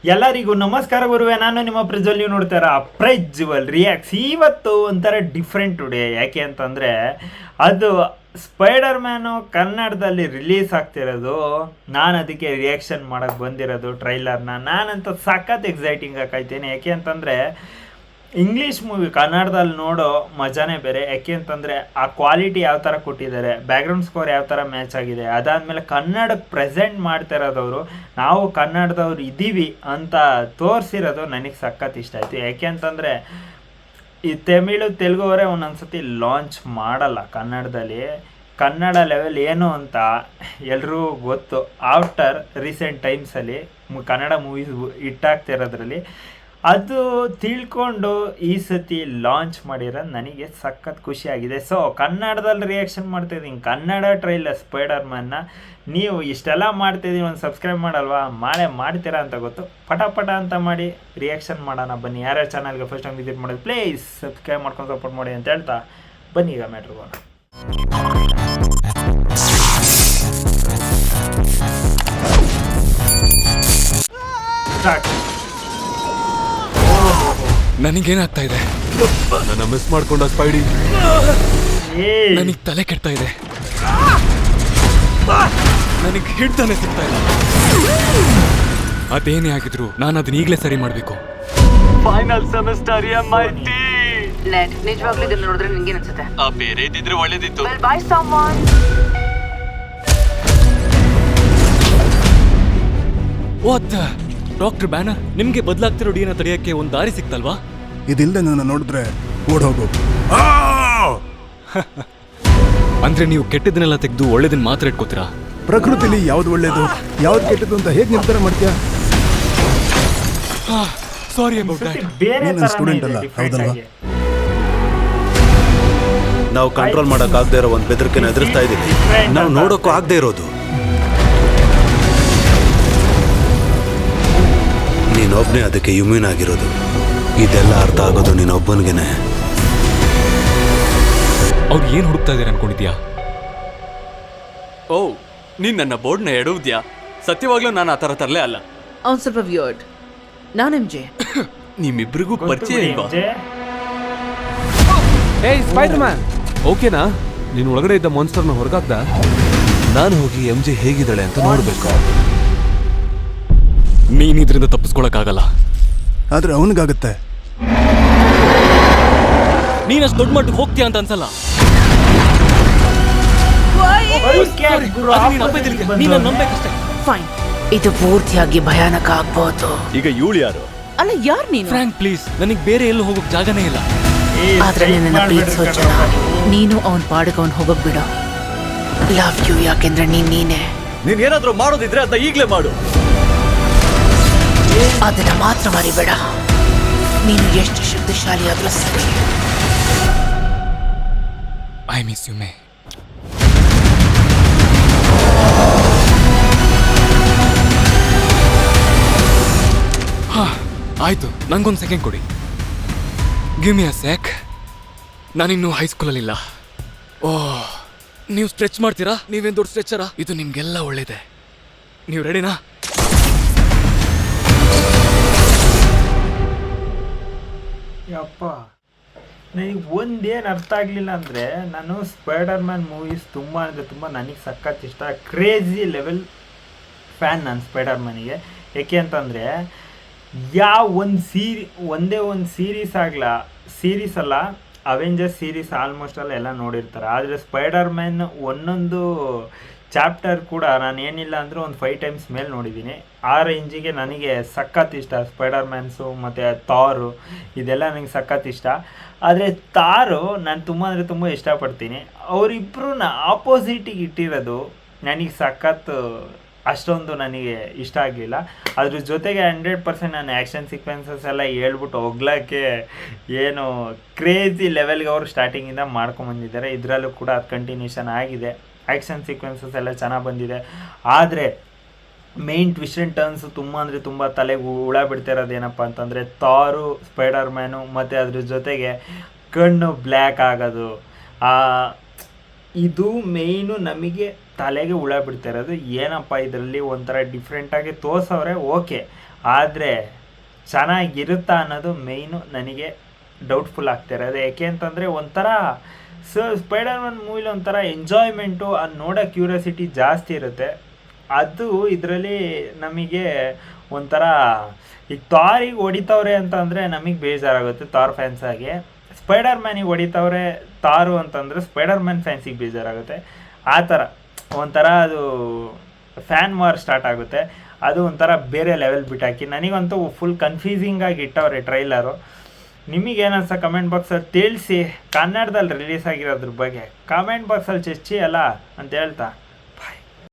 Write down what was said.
ಎಲ್ಲರಿಗೂ ನಮಸ್ಕಾರ ಗುರುವೆ, ನಾನು ನಿಮ್ಮ ಪ್ರಜ್ವಲ್. ನೀವು ನೋಡ್ತಾರ ಪ್ರಜ್ವಲ್ ರಿಯಾಕ್ಸ್. ಇವತ್ತು ಒಂಥರ ಡಿಫ್ರೆಂಟ್ ಟುಡೇ. ಯಾಕೆ ಅಂತಂದರೆ ಅದು ಸ್ಪೈಡರ್ ಮ್ಯಾನು ಕನ್ನಡದಲ್ಲಿ ರಿಲೀಸ್ ಆಗ್ತಿರೋದು. ನಾನು ಅದಕ್ಕೆ ರಿಯಾಕ್ಷನ್ ಮಾಡೋಕ್ಕೆ ಬಂದಿರೋದು ಟ್ರೈಲರ್ನ. ನಾನಂತ ಸಖತ್ ಎಕ್ಸೈಟಿಂಗ್ ಆಕಾಯ್ತೇನೆ. ಯಾಕೆ ಅಂತಂದರೆ ಇಂಗ್ಲೀಷ್ ಮೂವಿ ಕನ್ನಡದಲ್ಲಿ ನೋಡೋ ಮಜಾನೇ ಬೇರೆ. ಯಾಕೆ ಅಂತಂದರೆ ಆ ಕ್ವಾಲಿಟಿ ಯಾವ ಥರ ಕೊಟ್ಟಿದ್ದಾರೆ, ಬ್ಯಾಕ್ಗ್ರೌಂಡ್ ಸ್ಕೋರ್ ಯಾವ ಥರ ಮ್ಯಾಚ್ ಆಗಿದೆ, ಅದಾದಮೇಲೆ ಕನ್ನಡಕ್ಕೆ ಪ್ರೆಸೆಂಟ್ ಮಾಡ್ತಾ ಇರೋದವರು ನಾವು ಕನ್ನಡದವ್ರು ಇದ್ದೀವಿ ಅಂತ ತೋರಿಸಿರೋದು ನನಗೆ ಸಖತ್ ಇಷ್ಟ ಆಯಿತು. ಯಾಕೆ ಅಂತಂದರೆ ಈ ತಮಿಳು ತೆಲುಗುವರೇ ಒಂದೊಂದು ಸತಿ ಲಾಂಚ್ ಮಾಡಲ್ಲ ಕನ್ನಡದಲ್ಲಿ. ಕನ್ನಡ ಲೆವೆಲ್ ಏನು ಅಂತ ಎಲ್ರಿಗೂ ಗೊತ್ತು. ಆಫ್ಟರ್ ರೀಸೆಂಟ್ ಟೈಮ್ಸಲ್ಲಿ ಕನ್ನಡ ಮೂವೀಸ್ ಹಿಟ್ಟಾಗ್ತಿರೋದ್ರಲ್ಲಿ ಅದು ತಿಳ್ಕೊಂಡು ಈ ಸತಿ ಲಾಂಚ್ ಮಾಡಿರೋದು ನನಗೆ ಸಖತ್ ಖುಷಿಯಾಗಿದೆ. ಸೊ ಕನ್ನಡದಲ್ಲಿ ರಿಯಾಕ್ಷನ್ ಮಾಡ್ತಾಯಿದ್ದೀನಿ, ಕನ್ನಡ ಟ್ರೈಲರ್ ಸ್ಪೈಡರ್ ಮ್ಯಾನ್ನ. ನೀವು ಇಷ್ಟೆಲ್ಲ ಮಾಡ್ತಾಯಿದ್ದೀನಿ, ಒಂದು ಸಬ್ಸ್ಕ್ರೈಬ್ ಮಾಡಲ್ವಾ? ಮಾಡ್ತೀರಾ ಅಂತ ಗೊತ್ತು. ಪಟ ಅಂತ ಮಾಡಿ ರಿಯಾಕ್ಷನ್ ಮಾಡೋಣ ಬನ್ನಿ. ಯಾರ್ಯಾರು ಚಾನಲ್ಗೆ ಫಸ್ಟ್ ಟೈಮ್ ವಿಸಿಟ್ ಮಾಡೋದು ಪ್ಲೀಸ್ ಸಬ್ಸ್ಕ್ರೈಬ್ ಮಾಡ್ಕೊಂಡು ಸಪೋರ್ಟ್ ಮಾಡಿ ಅಂತ ಹೇಳ್ತಾ ಬನ್ನಿ ಈಗ ಮ್ಯಾಟ್ರಿಗೆ ಹೋಗೋಣ. ಸ್ಟಾರ್ಟ್. ನನಗೇನಾಗ್ತಾ ಇದೆ? ನನ್ನ ಮಿಸ್ ಮಾಡ್ಕೊಂಡ ಸ್ಪೈಡಿ. ನನಗೆ ತಲೆ ಕೆಡ್ತಾ ಇದೆ. ನನಗೆ ಹಿಡ್ತಾನೆ ಸಿಗ್ತಾ ಇಲ್ಲ. ಅದೇನೇ ಆಗಿದ್ರು ನಾನು ಅದನ್ನ ಈಗಲೇ ಸರಿ ಮಾಡಬೇಕು. Final semester MIT. ನೆಟ್ ನಿಜವಾಗ್ಲೂ ಇದನ್ನ ನೋಡಿದ್ರೆ ನಿಂಗೆ ಅನ್ಸುತ್ತೆ ಬೇರೆ ಇದ್ದಿದ್ರೆ ಒಳ್ಳೇದಿತ್ತು. Well, buy someone. What doctor banner, ನಿಮ್ಗೆ ಬದಲಾಗ್ತಿರೋ ಡಿಎನ್ಎ ತಡೆಯಕ್ಕೆ ಒಂದು ದಾರಿ ಸಿಕ್ತಲ್ವಾ? ಇದಿಲ್ಲದೆ ನನ್ನ ನೋಡಿದ್ರೆ ಓಡ್ ಹೋಗು. ಅಂದ್ರೆ ನೀವು ಕೆಟ್ಟದನ್ನೆಲ್ಲ ತೆಗೆದು ಒಳ್ಳೇದನ್ನ ಮಾತ್ರ ಇಟ್ಕೋತೀರಾ? ಪ್ರಕೃತಿಲಿ ಯಾವ್ದು ಒಳ್ಳೇದು ಯಾವ್ದು ಕೆಟ್ಟದ್ದು ಅಂತ ಹೇಗೆ ನಿರ್ಧಾರ ಮಾಡ್ತೀಯಾ? ಸಾರಿ ಅಬೌಟ್ ದಟ್. ಬೇರೆ ನೀನು ನನ್ನ ಸ್ಟೂಡೆಂಟ್ ಅಲ್ಲ, ಹೌದಲ್ವಾ? ನಾವು ಕಂಟ್ರೋಲ್ ಮಾಡೋಕ್ಕಾಗದೇ ಇರೋ ಒಂದು ಬೆದರಿಕೆನ ಎದುರಿಸ್ತಾ ಇದ್ದೀವಿ. ನಾವು ನೋಡೋಕ್ಕೂ ಆಗದೆ ಇರೋದು. ನೀನೊಬ್ಬನೇ ಅದಕ್ಕೆ ಇಮ್ಯೂನ್ ಆಗಿರೋದು. ಇದೆಲ್ಲ ಅರ್ಥ ಆಗೋದು ನೀನೊಬ್ಬನಿಗೇನೆ. ಅವ್ರು ಏನು ಹುಡುಕ್ತಾ ಇದ್ದಾರೆ ಅನ್ಕೊಂಡಿದ್ಯಾ? ಓ, ನೀನ್ ನನ್ನ ಬೋರ್ಡ್ನ ಎಡುವುದ್ಯಾ? ಸತ್ಯವಾಗ್ಲೂ ನಾನು ಆ ಥರ ತರಲೇ ಅಲ್ಲ. ಅವ್ನು ಸ್ವಲ್ಪ ವಿಯರ್ಡ್. ನಾನು MJ. ನಿಮ್ಮಿಬ್ರಿಗೂ ಪರಿಚಯ ಇಲ್ವಾ? ಏಯ್ ಸ್ಪೈಡರ್ ಮ್ಯಾನ್, ಓಕೆನಾ? ನೀನು ಒಳಗಡೆ ಇದ್ದ ಮಾನ್ಸ್ಟರ್ನ ಹೊರಗಾಕ್ದ? ನಾನು ಹೋಗಿ MJ ಹೇಗಿದ್ದಾಳೆ ಅಂತ ನೋಡಬೇಕು. ನೀನ್ ಇದರಿಂದ ತಪ್ಪಿಸ್ಕೊಳಕ್ಕಾಗಲ್ಲ. ಆದ್ರೆ ಅವನಿಗಾಗತ್ತೆ. ನೀನಷ್ಟು ದೊಡ್ಡ ಮಟ್ಟಿಗೆ ಹೋಗ್ತೀಯ ಅಂತ ಅನ್ಸಲ್ಲ. ನೀನು ನಂಬೇಕಷ್ಟೇ. ಫೈನ್, ಇದು ಪೂರ್ತಿಯಾಗಿ ಭಯಾನಕ ಆಗ್ಬೋದು. ಈಗ ಇವಳು ಯಾರು? ಅಲ್ಲ, ಯಾರು ನೀನು? ಫ್ರಾಂಕ್ ಪ್ಲೀಸ್, ನನಗೆ ಬೇರೆ ಎಲ್ಲೂ ಹೋಗೋಕ್ ಜಾಗನೇ ಇಲ್ಲ. ಆದ್ರೆ ನಿನ್ನ ಪ್ರೀತಿಸೋ ಜನ, ನೀನು ಅವನ್ ಪಾಡಿಗೆ ಅವನ್ ಹೋಗಕ್ ಬಿಡು. ಲವ್ ಯು, ಯಾಕೆಂದ್ರೆ ನೀನೇ. ನೀನ್ ಏನಾದ್ರೂ ಮಾಡೋದಿದ್ರೆ ಅದನ್ನ ಈಗಲೇ ಮಾಡು. ಅದನ್ನ ಮಾತ್ರ ಮರಿಬೇಡ. ನೀನು ಎಷ್ಟು ಶಕ್ತಿಶಾಲಿ ಆದ್ರೂ ಸರಿ. ಐ ಮಿಸ್ ಯು ಮೇ. ಆಯ್ತು, ನಂಗೊಂದು ಸೆಕೆಂಡ್ ಕೊಡಿ. ಗಿವ್ ಮಿ ಅ ಸೆಕ್. ನಾನಿನ್ನೂ ಹೈಸ್ಕೂಲಲ್ಲಿಲ್ಲ. ಓಹ್, ನೀವು ಸ್ಟ್ರೆಚ್ ಮಾಡ್ತೀರಾ? ನೀವೇನು ದೊಡ್ಡ ಸ್ಟ್ರೆಚರಾ? ಇದು ನಿಮ್ಗೆಲ್ಲ ಒಳ್ಳೇದೆ. ನೀವು ರೆಡಿನಾ? ಯಪ್ಪ, ನನಗೆ ಒಂದೇನು ಅರ್ಥ ಆಗಲಿಲ್ಲ ಅಂದರೆ, ನಾನು ಸ್ಪೈಡರ್ ಮ್ಯಾನ್ ಮೂವೀಸ್ ತುಂಬ ಅಂದರೆ ತುಂಬ ನನಗೆ ಸಖತ್ ಇಷ್ಟ. ಕ್ರೇಜಿ ಲೆವೆಲ್ ಫ್ಯಾನ್ ನಾನು ಸ್ಪೈಡರ್ ಮ್ಯಾನಿಗೆ. ಏಕೆ ಅಂತಂದರೆ ಯಾವ ಒಂದೇ ಒಂದು ಸೀರೀಸ್ ಅಲ್ಲ, ಅವೆಂಜರ್ಸ್ ಸೀರೀಸ್ ಆಲ್ಮೋಸ್ಟ್ ಎಲ್ಲ ನೋಡಿರ್ತಾರೆ. ಆದರೆ ಸ್ಪೈಡರ್ ಮ್ಯಾನ್ ಒಂದೊಂದು ಚಾಪ್ಟರ್ ಕೂಡ ನಾನು ಏನಿಲ್ಲ ಅಂದರೆ ಒಂದು 5 ಟೈಮ್ಸ್ ಮೇಲೆ ನೋಡಿದ್ದೀನಿ. ಆ ರೇಂಜಿಗೆ ನನಗೆ ಸಖತ್ ಇಷ್ಟ ಸ್ಪೈಡರ್ ಮ್ಯಾನ್ಸು ಮತ್ತು ಥಾರು, ಇದೆಲ್ಲ ನನಗೆ ಸಖತ್ ಇಷ್ಟ. ಆದರೆ ಥಾರು ನಾನು ತುಂಬ ಅಂದರೆ ತುಂಬ ಇಷ್ಟಪಡ್ತೀನಿ. ಅವರಿಬ್ಬರನ್ನ ಆಪೋಸಿಟಿಗೆ ಇಟ್ಟಿರೋದು ನನಗೆ ಸಖತ್ ಅಷ್ಟೊಂದು ನನಗೆ ಇಷ್ಟ ಆಗಲಿಲ್ಲ. ಅದ್ರ ಜೊತೆಗೆ 100% ನಾನು ಆ್ಯಕ್ಷನ್ ಸೀಕ್ವೆನ್ಸಸ್ ಎಲ್ಲ ಹೇಳ್ಬಿಟ್ಟು ಹೋಗ್ಲಿಕ್ಕೆ ಏನು ಕ್ರೇಜಿ ಲೆವೆಲ್ಗೆ ಅವರು ಸ್ಟಾರ್ಟಿಂಗಿಂದ ಮಾಡ್ಕೊಂಬಂದಿದ್ದಾರೆ. ಇದರಲ್ಲೂ ಕೂಡ ಅದು ಕಂಟಿನ್ಯೂಷನ್ ಆಗಿದೆ. ಆ್ಯಕ್ಷನ್ ಸೀಕ್ವೆನ್ಸಸ್ ಎಲ್ಲ ಚೆನ್ನಾಗಿ ಬಂದಿದೆ. ಆದರೆ ಮೇಯ್ನ್ ಟ್ವಿಸ್ಟ್ ಆ್ಯಂಡ್ ಟರ್ನ್ಸು ತುಂಬ ಅಂದರೆ ತುಂಬ ತಲೆಗೆ ಹುಳ ಬಿಡ್ತಿರೋದು ಏನಪ್ಪ ಅಂತಂದರೆ ಥಾರು, ಸ್ಪೈಡರ್ ಮ್ಯಾನು ಮತ್ತು ಅದ್ರ ಜೊತೆಗೆ ಕಣ್ಣು ಬ್ಲ್ಯಾಕ್ ಆಗೋದು. ಇದು ಮೇಯ್ನು ನಮಗೆ ತಲೆಗೆ ಹುಳ ಬಿಡ್ತಾ ಇರೋದು. ಏನಪ್ಪ ಇದರಲ್ಲಿ ಒಂಥರ ಡಿಫ್ರೆಂಟಾಗಿ ತೋರ್ಸವ್ರೆ, ಓಕೆ. ಆದರೆ ಚೆನ್ನಾಗಿರುತ್ತಾ ಅನ್ನೋದು ಮೇಯ್ನು ನನಗೆ ಡೌಟ್ಫುಲ್ ಆಗ್ತಿರೋದು. ಯಾಕೆ ಅಂತಂದರೆ ಒಂಥರ ಸ್ಪೈಡರ್ ಮ್ಯಾನ್ ಮೂವಿಲಿ ಒಂಥರ ಎಂಜಾಯ್ಮೆಂಟು ಅದು ನೋಡೋ ಕ್ಯೂರಿಯಾಸಿಟಿ ಜಾಸ್ತಿ ಇರುತ್ತೆ. ಅದು ಇದರಲ್ಲಿ ನಮಗೆ ಒಂಥರ ಈಗ ಥಾರಿಗೆ ಹೊಡಿತವ್ರೆ ಅಂತ ಅಂದರೆ ನಮಗೆ ಬೇಜಾರಾಗುತ್ತೆ ಥಾರ್ ಫ್ಯಾನ್ಸಾಗಿ. ಸ್ಪೈಡರ್ ಮ್ಯಾನಿಗೆ ಹೊಡಿತವ್ರೆ ತಾರು ಅಂತಂದರೆ ಸ್ಪೈಡರ್ ಮ್ಯಾನ್ ಫ್ಯಾನ್ಸಿಗೆ ಬೇಜಾರಾಗುತ್ತೆ. ಆ ಥರ ಒಂಥರ ಅದು ಫ್ಯಾನ್ ವಾರ್ ಸ್ಟಾರ್ಟ್ ಆಗುತ್ತೆ. ಅದು ಒಂಥರ ಬೇರೆ ಲೆವೆಲ್ ಬಿಟ್ಟಾಕಿ ನನಗಂತೂ ಫುಲ್ ಕನ್ಫ್ಯೂಸಿಂಗಾಗಿ ಇಟ್ಟವ್ರೆ ಟ್ರೈಲರು. ನಿಮಗೇನನ್ಸ ಕಮೆಂಟ್ ಬಾಕ್ಸಲ್ಲಿ ತಿಳಿಸಿ. ಕನ್ನಡದಲ್ಲಿ ರಿಲೀಸ್ ಆಗಿರೋದ್ರ ಬಗ್ಗೆ ಕಮೆಂಟ್ ಬಾಕ್ಸಲ್ಲಿ ಚರ್ಚೆ ಅಲ್ಲ ಅಂತ ಹೇಳ್ತಾ